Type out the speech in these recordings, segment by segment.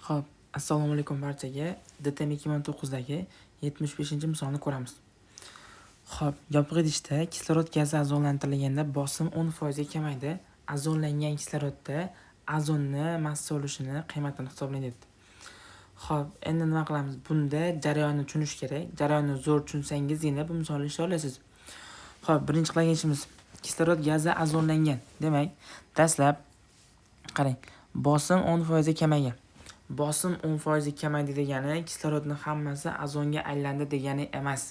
Xo'p, assalomu alaykum barchaga. DTM 2009 dagi 75-misolni ko'ramiz. Xo'p, yopiq idishda kislorod gazi ozonlantirilganda bosim 10% ga kamaydi. Ozonlangan kislorodda ozonni massa olishini qiymatini hisoblaydi. Xo'p, endi nima qilamiz? Bunda jarayonni tushunish kerak. Jarayonni zo'r tushunsangiz, yana bu misolni ishlay olasiz. Xo'p, birinchi qilgan ishimiz kislorod gazi ozonlangan. Demak, dastlab qarang, bosim 10% ga kamaygan. Bosim 10% kamaydi degani kislorodning hammasi ozonga aylandi degani emas.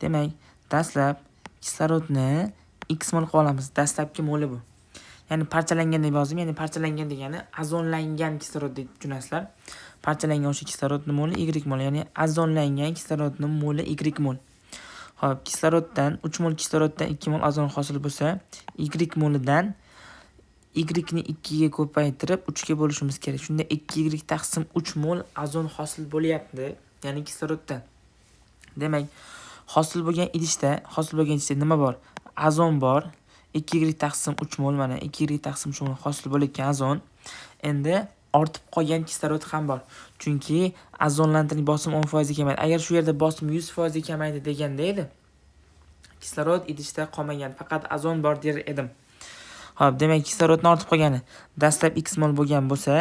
Demak, dastlab kislorodni x mol qilamiz. Dastlabki moli bu. Ya'ni parchalangan deb yozdim. Ya'ni parchalangan degani ozonlangan kislorod deb tushunasizlar. Parchalangan o'sha kislorodning moli y mol, ya'ni ozonlangan kislorodning moli y mol. Xo'p, kisloroddan 3 mol kisloroddan 2 mol ozon hosil bo'lsa, y molidan y ni 2 ga ko'paytirib 3 ga bo'lishimiz kerak. Shunda 2y taqsim 3 mol ozon hosil bo'lyapti, ya'ni kisloroddan. Demak, hosil bo'lgan idishda nima bor? Ozon bor. 2y taqsim 3 mol, mana 2y taqsim 3 mol hosil bo'layotgan ozon. Endi ortib qolgan kislorod ham bor. Chunki ozonlantiring bosim 10% kamaydi. Agar shu yerda bosim 100% kamaydi deganda edi, kislorod idishda qolmagan, faqat ozon bor der edim. Xo'p, demak kislorodni ortib qolgani dastlab x mol bo'lgan bo'lsa,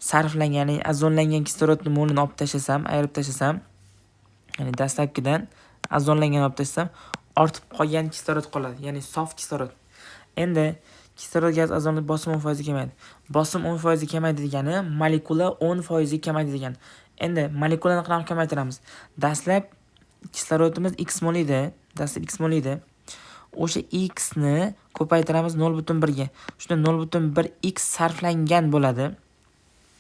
sarflangan, ya'ni ozonlangan kislorodning molini olib tashlasam, ayirib tashlasam, ya'ni dastlabkidan ozonlangan olib tashlasam, ortib qolgan kislorod qoladi, ya'ni sof kislorod. Endi kislorod gaz ozonlik bosim 10% kamaydi. Bosim 10% kamaydi degani molekula 10% kamaydi degani. Endi molekulani qanaqa kamaytiramiz? Dastlab kislorodimiz x mol edi. O'sha x ni ko'paytiramiz 0.1 ga. Shunda 0.1 x sarflangan bo'ladi.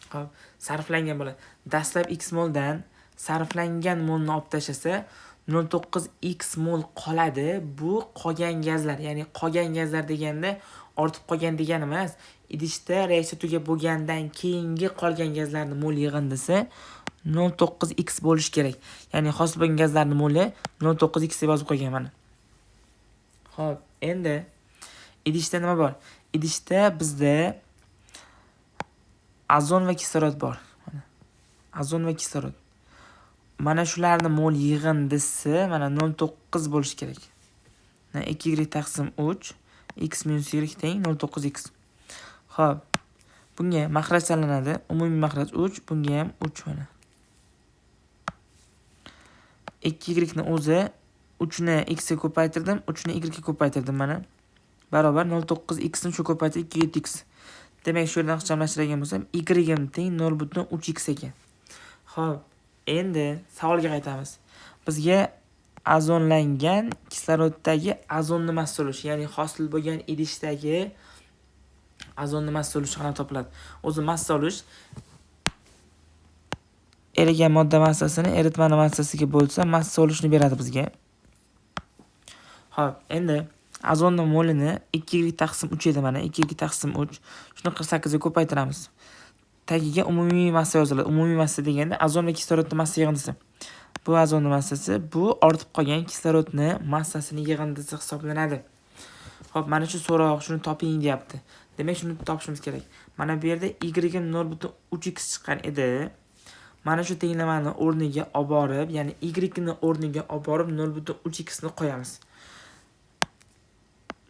Xo'p, sarflangan bo'ladi. Dastlab x moldan sarflangan molni olib tashlasa 0.9 x mol qoladi. Bu qolgan gazlar, ya'ni qolgan gazlar deganda ortib qolgan degani emas. Idishda reaksiya tugab bo'lgandan keyingi qolgan gazlarning mol yig'indisi 0.9 x bo'lishi kerak. Ya'ni hosil bo'lgan gazlarning moli 0.9 x deb yozib qo'ygan mana. Xo'p, endi idishda nima bor? Idishda bizda ozon va kislorod bor. Mana ozon va kislorod. Mana shularning mol yig'indisi mana 0.9 bo'lishi kerak. 2y taqsim 3 x minus y teng 0.9 x. Xo'p, bunga maxraj tanlanadi. Umumiy maxraj 3, bunga ham 3 mana. 2y ni o'zi 3 ni x ga ko'paytirdim, 3 ni y ga ko'paytirdim mana. Barobar 0.9 x ni shu ko'paytirib 2x. Demak, shu yerdan hisoblashtirgan bo'lsam, y teng 0.3 x ekan. Xo'p, endi savolga qaytamiz. Bizga ozonlangan kisloroddagi ozonni massa ulushi, ya'ni hosil bo'lgan idishdagi ozonni massa ulushi qanday topiladi? O'zi massa ulush erigan modda massasini eritmani massasiga bo'lsa, massa olishni beradi bizga. Xo'p, endi ozonning molini 2y taqsim 3 edi mana, 2y taqsim 3. Shuni 48 ga ko'paytiramiz. Tagiga umumiy massa yoziladi. Umumiy massa deganda ozon va kislorodning massa yig'indisi. Bu ozonning massasi, bu ortib qolgan kislorodning massasining yig'indisi hisoblanadi. Xo'p, mana shu so'roq shuni toping deyapti. Demak, shuni topishimiz kerak. Mana bu yerda y 0.3x chiqqan edi. Mana shu tenglamani o'rniga olib borib, ya'ni y ni o'rniga olib borib 0.3x ni qo'yamiz.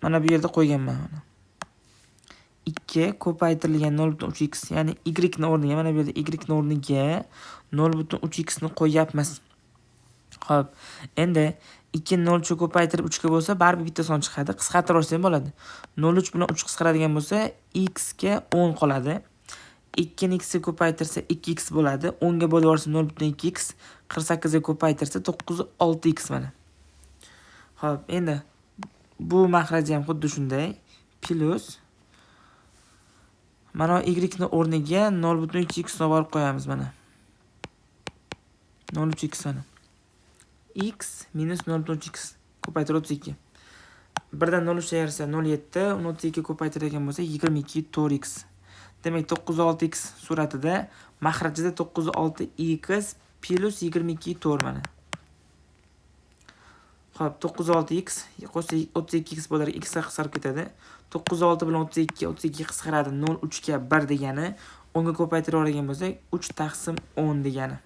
Mana bu yerda qo'yganman mana. 2 ko'paytirilgan 0.3x, ya'ni y ni o'rniga, mana bu yerda y ni o'rniga 0.3x ni qo'yapmiz. Xo'p, endi 2 ni 0 ko'paytirib 3 ga bo'lsa, baribir bitta son chiqadi. Qisqartirib olsa ham bo'ladi. 0.3 bilan 3 qisqaradigan bo'lsa, x ga 10 qoladi. 2 ni x ga ko'paytirsa 2x bo'ladi. 10 ga bo'lib yuborsa 0.2x, 48 ga ko'paytirsa 9.6x mana. Xo'p, endi bu maxraj ham xuddi shunday. Plus mana y ni o'rniga 0.2x ni olib qo'yamiz mana. 0.3x mana. X minus 0.3x ko'paytirib 32. Birdan 0 ayirsa 0.7, 32 ga ko'paytiradigan bo'lsa 22.4x. Demak 9.6x suratida maxrajida 9.6x plus 22.4 mana. Xo'p, 9.6x qo'shsa 32x bo'lar, x qisqarib ketadi. 9.6 bilan 32 qisqaradi 0.3 ga 1 degani 10 ga ko'paytirib oladigan bo'lsak, 3 taqsim 10 degani.